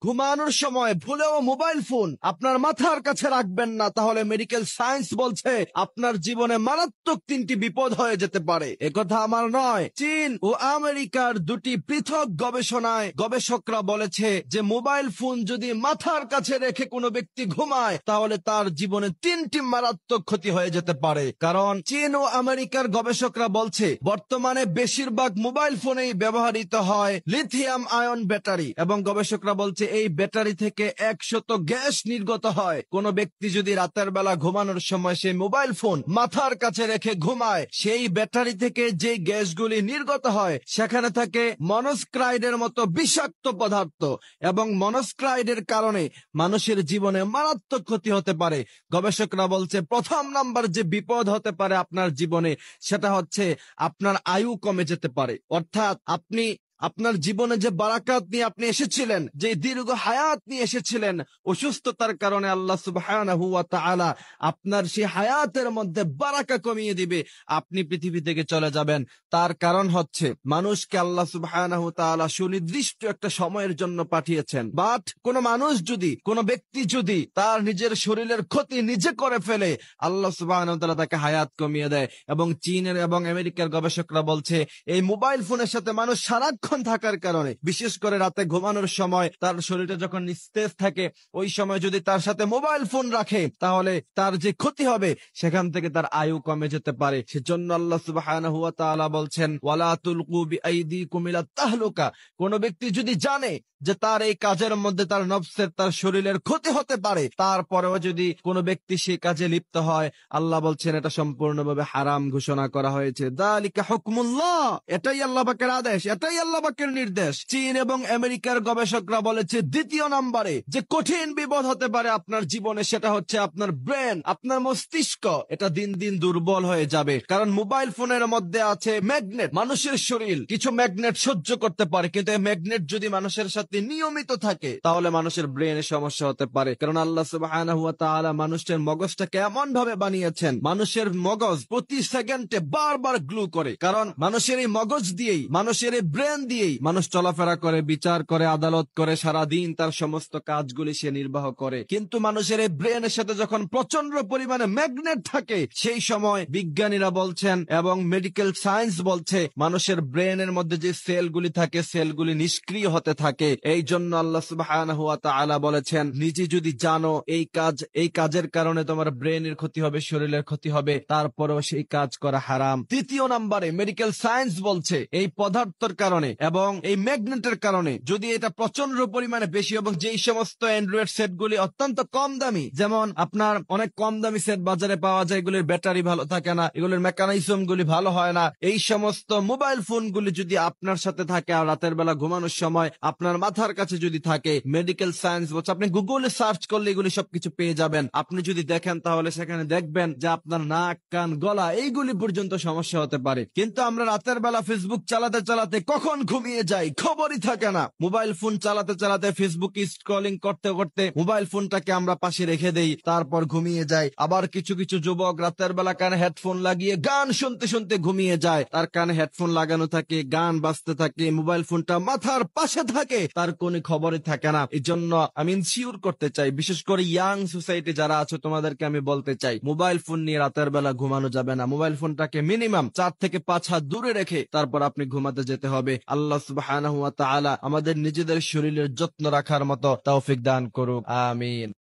ঘুমানোর সময় ভুলেও মোবাইল ফোন আপনার মাথার কাছে রাখবেন না, তাহলে মেডিকেল সায়েন্স বলছে আপনার জীবনে মারাত্মক 3টি বিপদ হয়ে যেতে পারে। একথা আমার নয়, চীন ও আমেরিকার 2টি পৃথক গবেষণায় গবেষকরা বলেছে যে মোবাইল ফোন যদি মাথার কাছে রেখে কোনো ব্যক্তি ঘুমায় তাহলে তার জীবনে 3টি মারাত্মক ক্ষতি হয়ে যেতে পারে। কারণ চীন ও আমেরিকার গবেষকরা বলছে বর্তমানে বেশিরভাগ মোবাইল ফোনেই ব্যবহৃত হয় লিথিয়াম আয়ন ব্যাটারি, এবং গবেষকরা বলছে এই ব্যাটারি থেকে 100 গ্যাস নির্গত হয়। কোন ব্যক্তি যদি রাতের বেলা ঘুমানোর সময় সেই মোবাইল ফোন মাথার কাছে রেখে ঘুমায়, সেই ব্যাটারি থেকে যে গ্যাসগুলি নির্গত হয় সেখানে থাকে মনোক্সাইডের মতো বিষাক্ত পদার্থ, এবং মনোক্সাইডের কারণে মানুষের জীবনে মারাত্মক ক্ষতি হতে পারে। গবেষকরা বলছে প্রথম নাম্বার যে বিপদ হতে পারে আপনার জীবনে সেটা হচ্ছে আপনার আয়ু কমে যেতে পারে। অর্থাৎ আপনি আপনার জীবনে যে বারাকাত নিয়ে আপনি এসেছিলেন, যে দীর্ঘ হায়াত নিয়ে এসেছিলেন, অসুস্থতার কারণে আল্লাহ সুবহানাহু ওয়া তাআলা আপনার সেই হায়াতের মধ্যে বারাকা কমিয়ে দিবে, আপনি পৃথিবী থেকে চলে যাবেন। তার কারণ হচ্ছে মানুষকে আল্লাহ সুবহানাহু ওয়া তাআলা সুনির্দিষ্ট একটা সময়ের জন্য পাঠিয়েছেন। বাট কোন মানুষ যদি, কোন ব্যক্তি যদি তার নিজের শরীরের ক্ষতি নিজে করে ফেলে, আল্লাহ সুবহানাহু ওয়া তাআলা তাকে হায়াত কমিয়ে দেয়। এবং চীনের এবং আমেরিকার গবেষকরা বলছে এই মোবাইল ফোনের সাথে মানুষ সারাক্ষণ থাকার কারণে, বিশেষ করে রাতে ঘুমানোর সময় তার শরীরটা যখন নিস্তেজ থাকে, ওই সময় যদি তার সাথে মোবাইল ফোন রাখে তাহলে তার যে ক্ষতি হবে সেখান থেকে তার আয়ু কমে যেতে পারে। সেজন্য আল্লাহ সুবহানাহু ওয়া তাআলা বলছেন ওয়ালা তুলকু বিআইদিকুম ইলা তাহলুকা। কোন ব্যক্তি যদি জানে যে তার এই কাজের মধ্যে তার নফসের, তার শরীরের ক্ষতি হতে পারে, তারপরেও যদি কোনো ব্যক্তি সেই কাজে লিপ্ত হয়, আল্লাহ বলছেন এটা সম্পূর্ণভাবে হারাম ঘোষণা করা হয়েছে। যালিকা হুকমুল্লাহ, এটাই আল্লাহ পাকের আদেশ, এটাই আল্লাহ পাকের নির্দেশ। চীন এবং আমেরিকার গবেষকরা বলেছে দ্বিতীয় নম্বরে যে কঠিন বিপদ হতে পারে আপনার জীবনে সেটা হচ্ছে আপনার ব্রেন, আপনার মস্তিষ্ক। এটা দিন দিন দুর্বল হয়ে যাবে, কারণ মোবাইল ফোনের মধ্যে আছে ম্যাগনেট। মানুষের শরীর কিছু ম্যাগনেট সহ্য করতে পারে, কিন্তু এই ম্যাগনেট যদি মানুষের সাথে নিয়মিত থাকে তাহলে মানুষের ব্রেনে সমস্যা হতে পারে। কারণ আল্লাহ সুবহানাহু ওয়া তাআলা মানুষের মগজটাকে এমন ভাবে বানিয়েছেন, মানুষের মগজ প্রতি সেকেন্ডে বারবার গ্লু করে। কারণ মানুষের এই মগজ দিয়েই, মানুষের এই ব্রেন দিয়েই মানুষ চলাফেরা করে, বিচার করে, আদালত করে, সারাদিন তার সমস্ত কাজগুলি সে নির্বাহ করে। কিন্তু মানুষের এই ব্রেনের সাথে যখন প্রচন্ড পরিমাণে ম্যাগনেট থাকে, সেই সময় বিজ্ঞানীরা বলছেন এবং মেডিকেল সায়েন্স বলছে মানুষের ব্রেনের মধ্যে যে সেলগুলি থাকে সেলগুলি নিষ্ক্রিয় হতে থাকে। এই জন্য আল্লাহ সুবহানাহু ওয়া তাআলা বলেছেন নিজে যদি জানো এই কাজের কারণে তোমার ব্রেনের ক্ষতি হবে, শরীরের ক্ষতি হবে, তারপরেও সেই কাজ করা হারাম। তৃতীয় নম্বরে মেডিকেল সায়েন্স বলছে এই পদার্থের কারণে এবং এই ম্যাগনেটের কারণে যদি এটা প্রচন্ড পরিমাণে বেশি, এবং যেই সমস্ত অ্যান্ড্রয়েড সেটগুলি অত্যন্ত কম দামি, যেমন আপনার অনেক কম দামি সেট বাজারে পাওয়া যায়, এগুলির ব্যাটারি ভালো থাকে না, এগুলির মেকানিজম গুলি ভালো হয় না, এই সমস্ত মোবাইল ফোনগুলি যদি আপনার সাথে থাকে আর রাতের বেলা ঘুমানোর সময় আপনার মাথার কাছে যদি থাকে, মেডিকেল সায়েন্স বলছে, আপনি গুগলে সার্চ করলে এগুলি সবকিছু পেয়ে যাবেন। আপনি যদি দেখেন তাহলে সেখানে দেখবেন যে আপনার নাক, কান, গলা এইগুলি পর্যন্ত সমস্যা হতে পারে। কিন্তু আমরা রাতের বেলা ফেসবুক চালাতে চালাতে কখন ঘুমিয়ে যাই খবরই থাকে না। মোবাইল ফোন চালাতে চালাতে, ফেসবুক স্ক্রলিং করতে করতে মোবাইল ফোনটাকে আমরা পাশে রেখে দেই, তারপর ঘুমিয়ে যাই। আবার কিছু কিছু যুবক রাতের বেলা কানে হেডফোন লাগিয়ে গান শুনতে শুনতে ঘুমিয়ে যায়। তার কানে হেডফোন লাগানো থাকে, গান বাজতে থাকে, মোবাইল ফোনটা মাথার পাশে থাকে, তার কোনো খবরই থাকে না। এই জন্য আমি ইনসিওর করতে চাই, বিশেষ করে ইয়াং সোসাইটি যারা আছো তোমাদেরকে আমি বলতে চাই, মোবাইল ফোন নিয়ে রাতের বেলা ঘুমানো যাবে না। মোবাইল ফোনটাকে মিনিমাম 4 থেকে 5 হাত দূরে রেখে তারপর আপনি ঘুমাতে যেতে হবে। আল্লাহ সুবহানাহু ওয়া তাআলা আমাদের নিজেদের শরীরের যত্ন রাখার মতো তৌফিক দান করুক, আমিন।